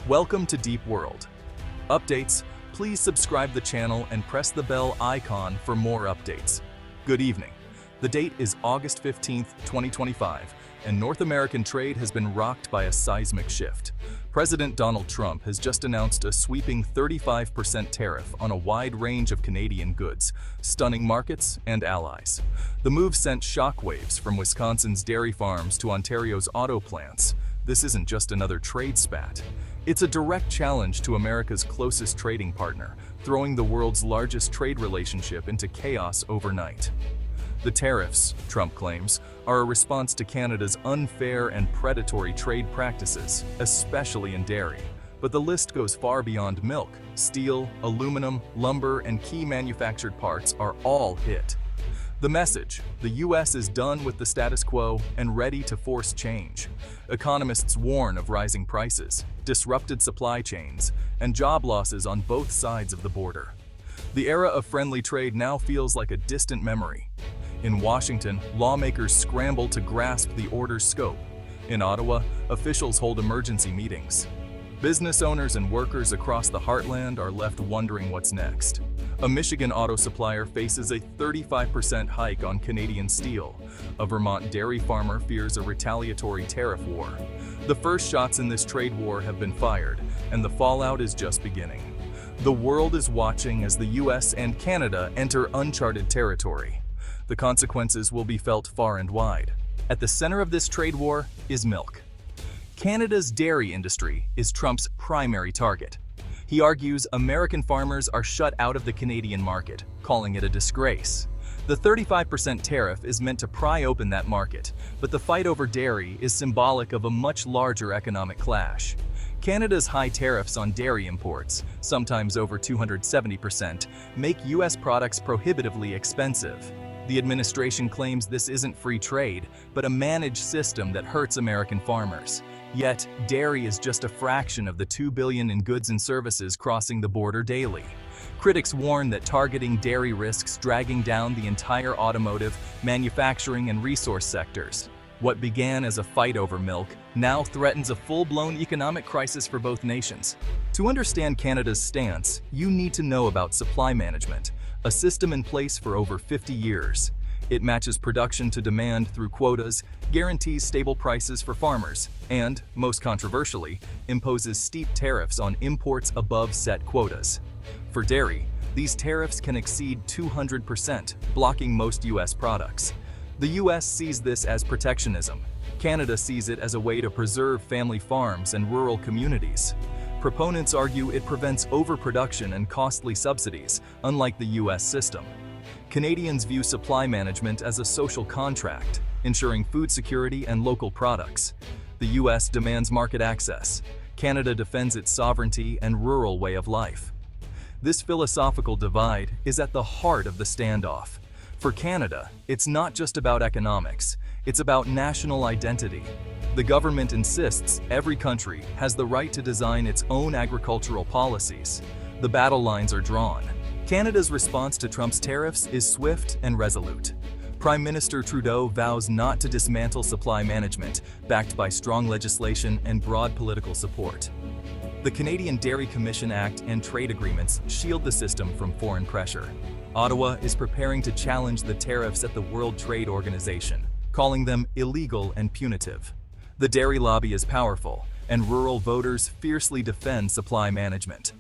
Welcome to Deep World. Updates, please subscribe the channel and press the bell icon for more updates. Good evening. The date is August 15th, 2025, and North American trade has been rocked by a seismic shift. President Donald Trump has just announced a sweeping 35% tariff on a wide range of Canadian goods, stunning markets and allies. The move sent shockwaves from Wisconsin's dairy farms to Ontario's auto plants. This isn't just another trade spat. It's a direct challenge to America's closest trading partner, throwing the world's largest trade relationship into chaos overnight. The tariffs, Trump claims, are a response to Canada's unfair and predatory trade practices, especially in dairy. But the list goes far beyond milk. Steel, aluminum, lumber, and key manufactured parts are all hit. The message: the U.S. is done with the status quo and ready to force change. Economists warn of rising prices, disrupted supply chains, and job losses on both sides of the border. The era of friendly trade now feels like a distant memory. In Washington, lawmakers scramble to grasp the order's scope. In Ottawa, officials hold emergency meetings. Business owners and workers across the heartland are left wondering what's next. A Michigan auto supplier faces a 35% hike on Canadian steel. A Vermont dairy farmer fears a retaliatory tariff war. The first shots in this trade war have been fired, and the fallout is just beginning. The world is watching as the US and Canada enter uncharted territory. The consequences will be felt far and wide. At the center of this trade war is milk. Canada's dairy industry is Trump's primary target. He argues American farmers are shut out of the Canadian market, calling it a disgrace. The 35% tariff is meant to pry open that market, but the fight over dairy is symbolic of a much larger economic clash. Canada's high tariffs on dairy imports, sometimes over 270%, make U.S. products prohibitively expensive. The administration claims this isn't free trade, but a managed system that hurts American farmers. Yet, dairy is just a fraction of the $2 billion in goods and services crossing the border daily. Critics warn that targeting dairy risks dragging down the entire automotive, manufacturing, and resource sectors. What began as a fight over milk now threatens a full-blown economic crisis for both nations. To understand Canada's stance, you need to know about supply management, a system in place for over 50 years. It matches production to demand through quotas, guarantees stable prices for farmers, and, most controversially, imposes steep tariffs on imports above set quotas. For dairy, these tariffs can exceed 200%, blocking most U.S. products. The U.S. sees this as protectionism. Canada sees it as a way to preserve family farms and rural communities. Proponents argue it prevents overproduction and costly subsidies, unlike the U.S. system. Canadians view supply management as a social contract, ensuring food security and local products. The U.S. demands market access. Canada defends its sovereignty and rural way of life. This philosophical divide is at the heart of the standoff. For Canada, it's not just about economics, it's about national identity. The government insists every country has the right to design its own agricultural policies. The battle lines are drawn. Canada's response to Trump's tariffs is swift and resolute. Prime Minister Trudeau vows not to dismantle supply management, backed by strong legislation and broad political support. The Canadian Dairy Commission Act and trade agreements shield the system from foreign pressure. Ottawa is preparing to challenge the tariffs at the World Trade Organization, calling them illegal and punitive. The dairy lobby is powerful, and rural voters fiercely defend supply management.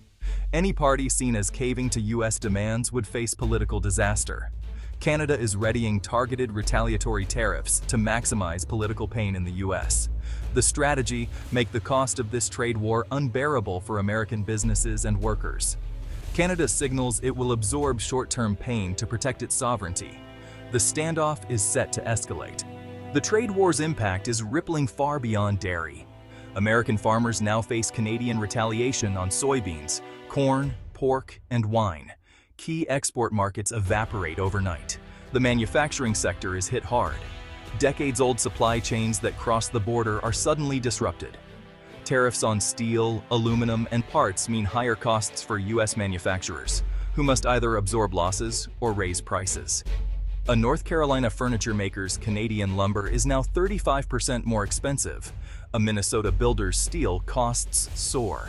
Any party seen as caving to U.S. demands would face political disaster. Canada is readying targeted retaliatory tariffs to maximize political pain in the U.S. The strategy makes the cost of this trade war unbearable for American businesses and workers. Canada signals it will absorb short-term pain to protect its sovereignty. The standoff is set to escalate. The trade war's impact is rippling far beyond dairy. American farmers now face Canadian retaliation on soybeans, corn, pork, and wine. Key export markets evaporate overnight. The manufacturing sector is hit hard. Decades-old supply chains that cross the border are suddenly disrupted. Tariffs on steel, aluminum, and parts mean higher costs for U.S. manufacturers, who must either absorb losses or raise prices. A North Carolina furniture maker's Canadian lumber is now 35% more expensive. A Minnesota builder's steel costs soar.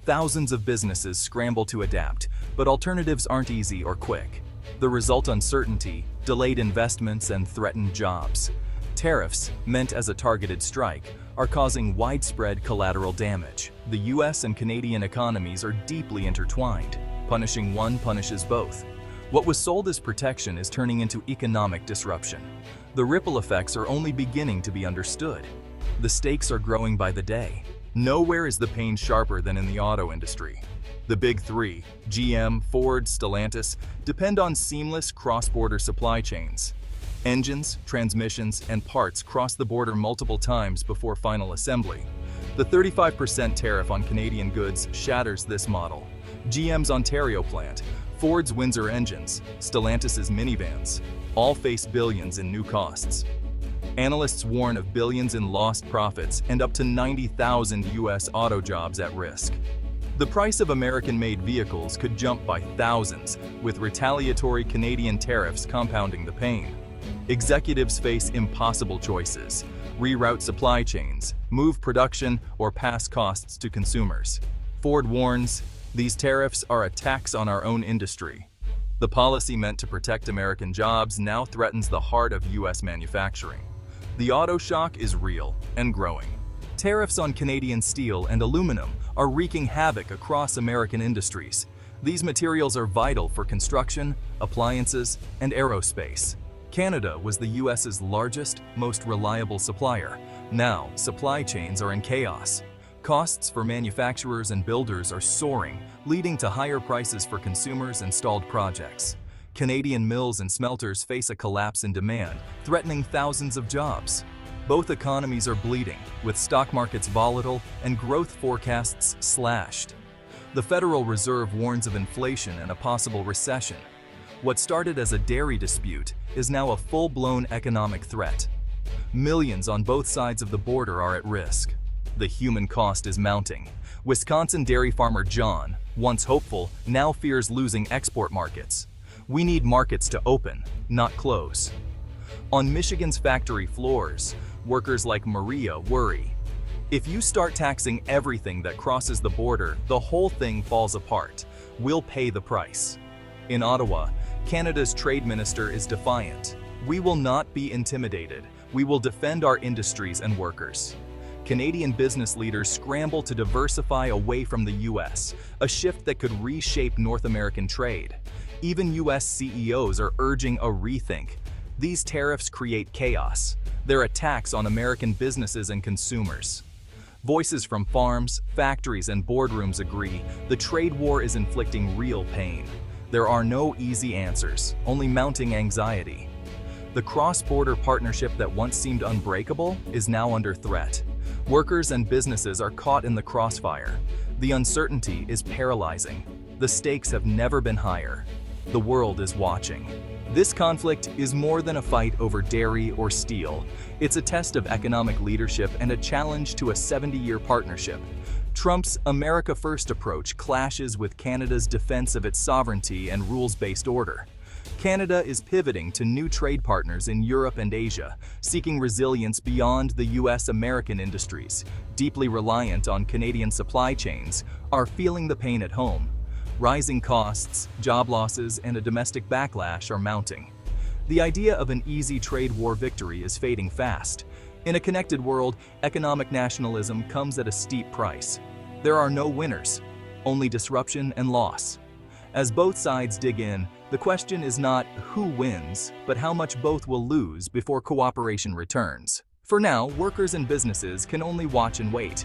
Thousands of businesses scramble to adapt, but alternatives aren't easy or quick. The result: uncertainty, delayed investments, and threatened jobs. Tariffs, meant as a targeted strike, are causing widespread collateral damage. The US and Canadian economies are deeply intertwined. Punishing one punishes both. What was sold as protection is turning into economic disruption. The ripple effects are only beginning to be understood. The stakes are growing by the day. Nowhere is the pain sharper than in the auto industry. The big three, GM, Ford, Stellantis, depend on seamless cross-border supply chains. Engines, transmissions, and parts cross the border multiple times before final assembly. The 35% tariff on Canadian goods shatters this model. GM's Ontario plant, Ford's Windsor engines, Stellantis' minivans, all face billions in new costs. Analysts warn of billions in lost profits and up to 90,000 US auto jobs at risk. The price of American-made vehicles could jump by thousands, with retaliatory Canadian tariffs compounding the pain. Executives face impossible choices: reroute supply chains, move production, or pass costs to consumers. Ford warns, these tariffs are a tax on our own industry. The policy meant to protect American jobs now threatens the heart of US manufacturing. The auto shock is real and growing. Tariffs on Canadian steel and aluminum are wreaking havoc across American industries. These materials are vital for construction, appliances, and aerospace. Canada was the US's largest, most reliable supplier. Now, supply chains are in chaos. Costs for manufacturers and builders are soaring, leading to higher prices for consumers and stalled projects. Canadian mills and smelters face a collapse in demand, threatening thousands of jobs. Both economies are bleeding, with stock markets volatile and growth forecasts slashed. The Federal Reserve warns of inflation and a possible recession. What started as a dairy dispute is now a full-blown economic threat. Millions on both sides of the border are at risk. The human cost is mounting. Wisconsin dairy farmer John, once hopeful, now fears losing export markets. We need markets to open, not close. On Michigan's factory floors, workers like Maria worry. If you start taxing everything that crosses the border, the whole thing falls apart. We'll pay the price. In Ottawa, Canada's trade minister is defiant. We will not be intimidated. We will defend our industries and workers. Canadian business leaders scramble to diversify away from the US, a shift that could reshape North American trade. Even US CEOs are urging a rethink. These tariffs create chaos. They're a tax on American businesses and consumers. Voices from farms, factories, and boardrooms agree the trade war is inflicting real pain. There are no easy answers, only mounting anxiety. The cross-border partnership that once seemed unbreakable is now under threat. Workers and businesses are caught in the crossfire. The uncertainty is paralyzing. The stakes have never been higher. The world is watching. This conflict is more than a fight over dairy or steel. It's a test of economic leadership and a challenge to a 70-year partnership. Trump's America First approach clashes with Canada's defense of its sovereignty and rules-based order. Canada is pivoting to new trade partners in Europe and Asia, seeking resilience beyond the US-American industries, deeply reliant on Canadian supply chains, are feeling the pain at home. Rising costs, job losses, and a domestic backlash are mounting. The idea of an easy trade war victory is fading fast. In a connected world, economic nationalism comes at a steep price. There are no winners, only disruption and loss. As both sides dig in, the question is not who wins, but how much both will lose before cooperation returns. For now, workers and businesses can only watch and wait.